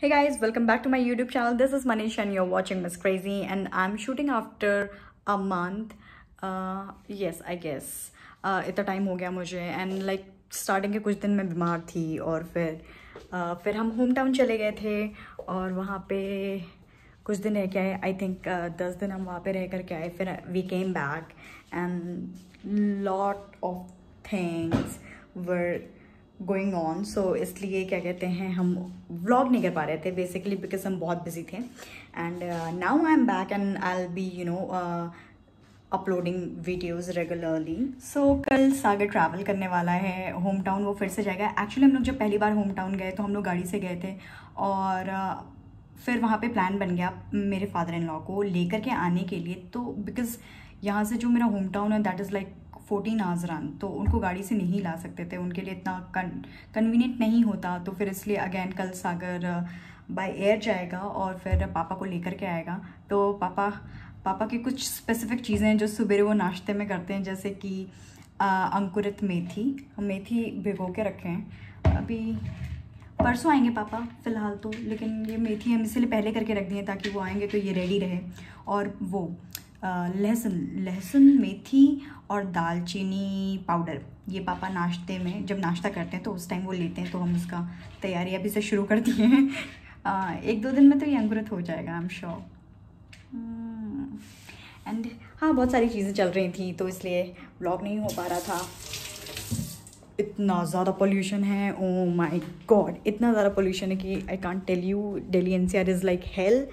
Hey guys, welcome back to my YouTube channel. This is Manish and you're watching Miss Crazy and I'm shooting after a month. Yes, I guess. इतना time हो गया मुझे and like starting के कुछ दिन मैं बीमार थी और फिर हम होम टाउन चले गए थे और वहाँ पे कुछ दिन रह के आए. आई थिंक 10 दिन हम वहाँ पे रह कर के आए. फिर we came back and lot of things were going on. So इसलिए क्या कहते हैं हम व्लॉग नहीं कर पा रहे थे बेसिकली बिकॉज हम बहुत बिजी थे. And now I am back and I will be uploading videos regularly. So कल सागर ट्रैवल करने वाला है होम टाउन. वो फिर से जाएगा. एक्चुअली हम लोग जब पहली बार होम टाउन गए तो हम लोग गाड़ी से गए थे और फिर वहाँ पे प्लान बन गया मेरे फादर इन लॉ को लेकर के आने के लिए. तो बिकॉज यहाँ से जो मेरा होम टाउन है that is like 14 hours run, तो उनको गाड़ी से नहीं ला सकते थे, उनके लिए इतना कन्वीनियंट नहीं होता. तो फिर इसलिए अगेन कल सागर बाय एयर जाएगा और फिर पापा को लेकर के आएगा. तो पापा की कुछ स्पेसिफिक चीज़ें हैं जो सुबह वो नाश्ते में करते हैं, जैसे कि अंकुरित मेथी. हम मेथी भिगो के रखे हैं. अभी परसों आएंगे पापा फ़िलहाल तो, लेकिन ये मेथी हम इसलिए पहले करके रख दी है ताकि वो आएंगे तो ये रेडी रहे. और वो लहसुन मेथी और दालचीनी पाउडर, ये पापा नाश्ते में जब नाश्ता करते हैं तो उस टाइम वो लेते हैं. तो हम उसका तैयारी अभी से शुरू कर दिए हैं. 1-2 दिन में तो ये अंकुरित हो जाएगा आई एम श्योर. एंड हाँ, बहुत सारी चीज़ें चल रही थी तो इसलिए व्लॉग नहीं हो पा रहा था. इतना ज़्यादा पोल्यूशन है, ओ माय गॉड, इतना ज़्यादा पोल्यूशन है कि I can't tell you. Delhi NCR is like hell.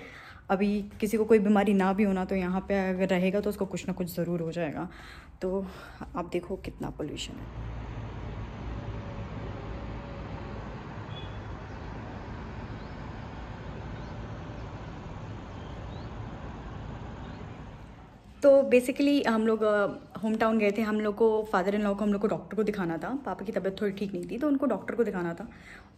अभी किसी को कोई बीमारी ना भी होना तो यहाँ पे अगर रहेगा तो उसको कुछ ना कुछ ज़रूर हो जाएगा. तो आप देखो कितना पोल्यूशन है. तो बेसिकली हम लोग होम टाउन गए थे. हम लोग को फादर इन लॉ को हम लोग को डॉक्टर को दिखाना था. पापा की तबीयत थोड़ी ठीक नहीं थी तो उनको डॉक्टर को दिखाना था.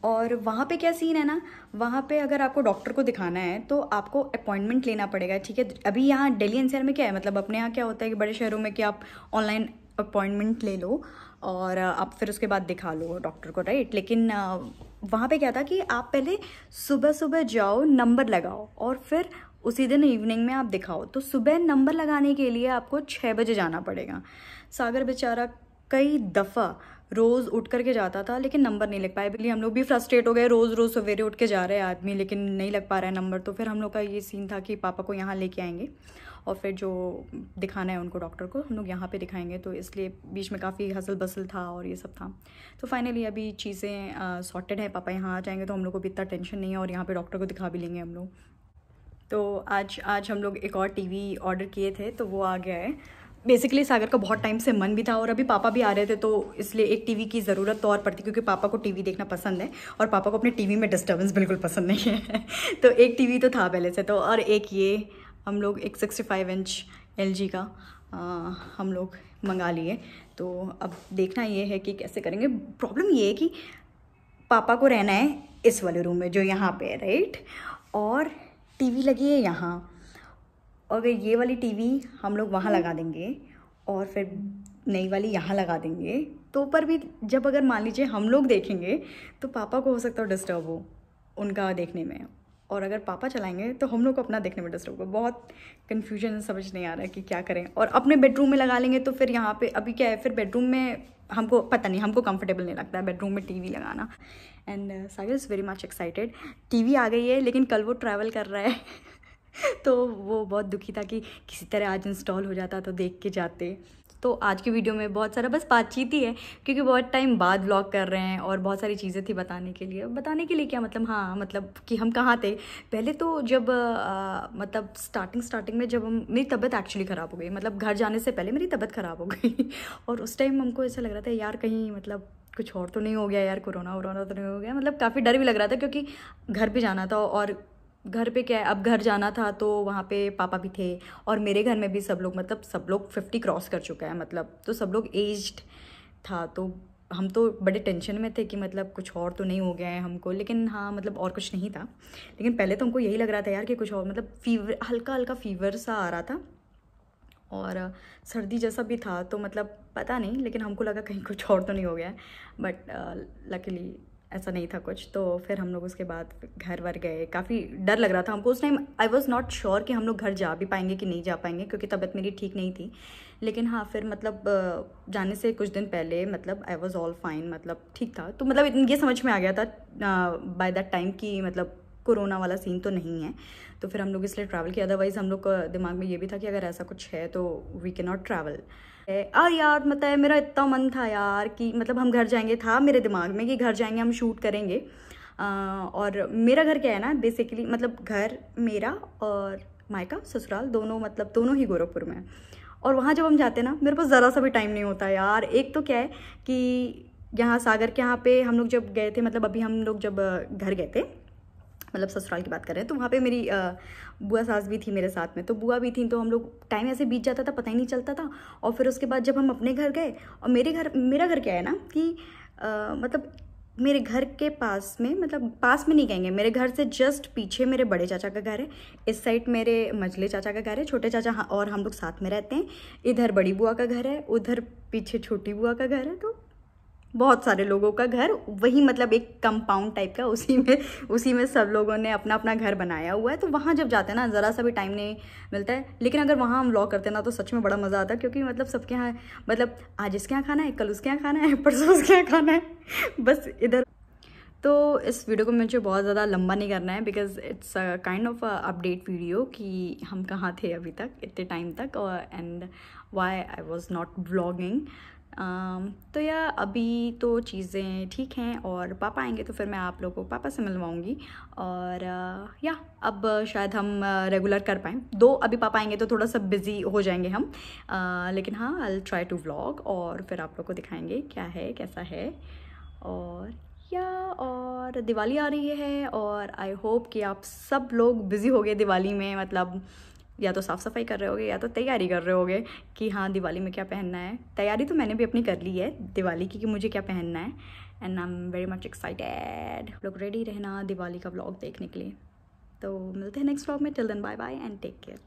और वहाँ पे क्या सीन है ना, वहाँ पे अगर आपको डॉक्टर को दिखाना है तो आपको अपॉइंटमेंट लेना पड़ेगा. ठीक है, अभी यहाँ दिल्ली एनसीआर में क्या है, मतलब अपने यहाँ क्या होता है कि बड़े शहरों में कि आप ऑनलाइन अपॉइंटमेंट ले लो और आप फिर उसके बाद दिखा लो डॉक्टर को, राइट. लेकिन वहाँ पे क्या था कि आप पहले सुबह सुबह जाओ, नंबर लगाओ और फिर उसी दिन इवनिंग में आप दिखाओ. तो सुबह नंबर लगाने के लिए आपको 6 बजे जाना पड़ेगा. सागर बेचारा कई दफ़ा रोज़ उठ करके जाता था लेकिन नंबर नहीं लग पाया. बिल्ली हम लोग भी फ्रस्ट्रेट हो गए, रोज़ रोज़ सवेरे उठ के जा रहे हैं आदमी लेकिन नहीं लग पा रहा है नंबर. तो फिर हम लोग का ये सीन था कि पापा को यहाँ लेके आएंगे और फिर जो दिखाना है उनको डॉक्टर को हम लोग यहाँ पे दिखाएंगे. तो इसलिए बीच में काफ़ी हसल बसल था और ये सब था. तो फाइनली अभी चीज़ें सॉर्टेड है. पापा यहाँ आ जाएंगे तो हम लोग को भी इतना टेंशन नहीं है और यहाँ पे डॉक्टर को दिखा भी लेंगे हम लोग. तो आज हम लोग एक और टीवी ऑर्डर किए थे तो वो आ गया है. बेसिकली सागर का बहुत टाइम से मन भी था और अभी पापा भी आ रहे थे तो इसलिए एक टीवी की ज़रूरत तो और पड़ती, क्योंकि पापा को टीवी देखना पसंद है और पापा को अपने टीवी में डिस्टर्बेंस बिल्कुल पसंद नहीं है. तो एक टीवी तो था पहले से तो, और एक ये हम लोग एक 65 इंच LG का हम लोग मंगा लिए. तो अब देखना ये है कि कैसे करेंगे. प्रॉब्लम ये है कि पापा को रहना है इस वाले रूम में जो यहाँ पे है, राइट, और टीवी लगी है यहाँ. अगर ये वाली टीवी हम लोग वहाँ लगा देंगे और फिर नई वाली यहाँ लगा देंगे तो पर भी जब अगर मान लीजिए हम लोग देखेंगे तो पापा को हो सकता है डिस्टर्ब हो उनका देखने में, और अगर पापा चलाएंगे तो हम लोग को अपना देखने में डिस्टर्ब हो. बहुत कन्फ्यूजन, समझ नहीं आ रहा है कि क्या करें. और अपने बेडरूम में लगा लेंगे तो फिर यहाँ पे अभी क्या है, फिर बेडरूम में हमको पता नहीं, हमको कंफर्टेबल नहीं लगता है बेडरूम में टीवी लगाना. And Sagar is very much excited. TV आ गई है लेकिन कल वो ट्रैवल कर रहा है तो वो बहुत दुखी था कि किसी तरह आज इंस्टॉल हो जाता तो देख के जाते. तो आज की वीडियो में बहुत सारा बस बातचीत ही है क्योंकि बहुत टाइम बाद व्लॉग कर रहे हैं और बहुत सारी चीज़ें थी बताने के लिए. बताने के लिए क्या मतलब, हाँ मतलब कि हम कहाँ थे पहले. तो जब मतलब स्टार्टिंग में जब मेरी तबीयत एक्चुअली ख़राब हो गई, मतलब घर जाने से पहले मेरी तबीयत ख़राब हो गई और उस टाइम हमको ऐसा लग रहा था यार कहीं मतलब कुछ और तो नहीं हो गया यार, कोरोना वोरोना तो नहीं हो गया. मतलब काफ़ी डर भी लग रहा था क्योंकि घर पे जाना था और घर पे क्या है, अब घर जाना था तो वहाँ पे पापा भी थे और मेरे घर में भी सब लोग, मतलब सब लोग 50 क्रॉस कर चुका है, मतलब तो सब लोग एज्ड था. तो हम तो बड़े टेंशन में थे कि मतलब कुछ और तो नहीं हो गया है हमको. लेकिन हाँ मतलब और कुछ नहीं था. लेकिन पहले तो हमको यही लग रहा था यार कि कुछ और, मतलब फीवर, हल्का हल्का फीवर सा आ रहा था और सर्दी जैसा भी था. तो मतलब पता नहीं, लेकिन हमको लगा कहीं कुछ और तो नहीं हो गया है. बट लकीली ऐसा नहीं था कुछ। तो फिर हम लोग उसके बाद घर वर गए। काफ़ी डर लग रहा था हमको उस time. I was not sure कि हम लोग घर जा भी पाएंगे कि नहीं जा पाएंगे, क्योंकि तबीयत मेरी ठीक नहीं थी। लेकिन हाँ, फिर मतलब जाने से कुछ दिन पहले मतलब आई वॉज ऑल फाइन, मतलब ठीक था। तो मतलब ये समझ में आ गया था बाय दैट टाइम कि मतलब कोरोना वाला सीन तो नहीं है। तो फिर हम लोग इसलिए ट्रैवल किया। अदरवाइज़ हम लोग का दिमाग में ये भी था कि अगर ऐसा कुछ है तो वी कैन नॉट ट्रैवल। यार मतलब मेरा इतना मन था यार कि मतलब हम घर जाएंगे, था मेरे दिमाग में कि घर जाएंगे हम शूट करेंगे। और मेरा घर क्या है ना, बेसिकली मतलब घर मेरा और मायका ससुराल दोनों मतलब दोनों ही गोरखपुर में है। और वहाँ जब हम जाते हैं ना, मेरे पास ज़रा सा भी टाइम नहीं होता यार। एक तो क्या है कि यहाँ सागर के यहाँ पे हम लोग जब गए थे, मतलब अभी हम लोग जब घर गए थे, मतलब ससुराल की बात कर रहे हैं, तो वहाँ पे मेरी बुआ सास भी थी मेरे साथ में, तो बुआ भी थी। तो हम लोग टाइम ऐसे बीत जाता था, पता ही नहीं चलता था। और फिर उसके बाद जब हम अपने घर गए, और मेरा घर क्या है ना कि मतलब मेरे घर के पास में, मतलब पास में नहीं कहेंगे, मेरे घर से जस्ट पीछे मेरे बड़े चाचा का घर है। इस साइड मेरे मझले चाचा का घर है, छोटे चाचा और हम लोग साथ में रहते हैं। इधर बड़ी बुआ का घर है, उधर पीछे छोटी बुआ का घर है। तो बहुत सारे लोगों का घर वही, मतलब एक कंपाउंड टाइप का, उसी में सब लोगों ने अपना अपना घर बनाया हुआ है। तो वहाँ जब जाते हैं ना, ज़रा सा भी टाइम नहीं मिलता है। लेकिन अगर वहाँ हम व्लॉग करते हैं ना, तो सच में बड़ा मज़ा आता है, क्योंकि मतलब सबके यहाँ, मतलब आज इसके यहाँ खाना है, कल उसके यहाँ खाना है, परसों उसके यहाँ खाना है, बस इधर। तो इस वीडियो को मुझे बहुत ज़्यादा लंबा नहीं करना है, because it's kind of update video कि हम कहाँ थे अभी तक इतने टाइम तक, और and why I was not vlogging. तो या अभी तो चीज़ें ठीक हैं, और पापा आएंगे तो फिर मैं आप लोगों को पापा से मिलवाऊंगी। और या अब शायद हम रेगुलर कर पाएँ। दो अभी पापा आएंगे तो थोड़ा सा बिजी हो जाएंगे हम, लेकिन हाँ, I will try to vlog, और फिर आप लोग को दिखाएंगे क्या है कैसा है। और दिवाली आ रही है, और आई होप कि आप सब लोग बिज़ी हो गए दिवाली में, मतलब या तो साफ़ सफाई कर रहे होगे या तो तैयारी कर रहे होगे कि हाँ दिवाली में क्या पहनना है। तैयारी तो मैंने भी अपनी कर ली है दिवाली की कि मुझे क्या पहनना है, and I am very much excited. लोग रेडी रहना दिवाली का व्लॉग देखने के लिए। तो मिलते हैं नेक्स्ट व्लॉग में। Till then bye bye and take care.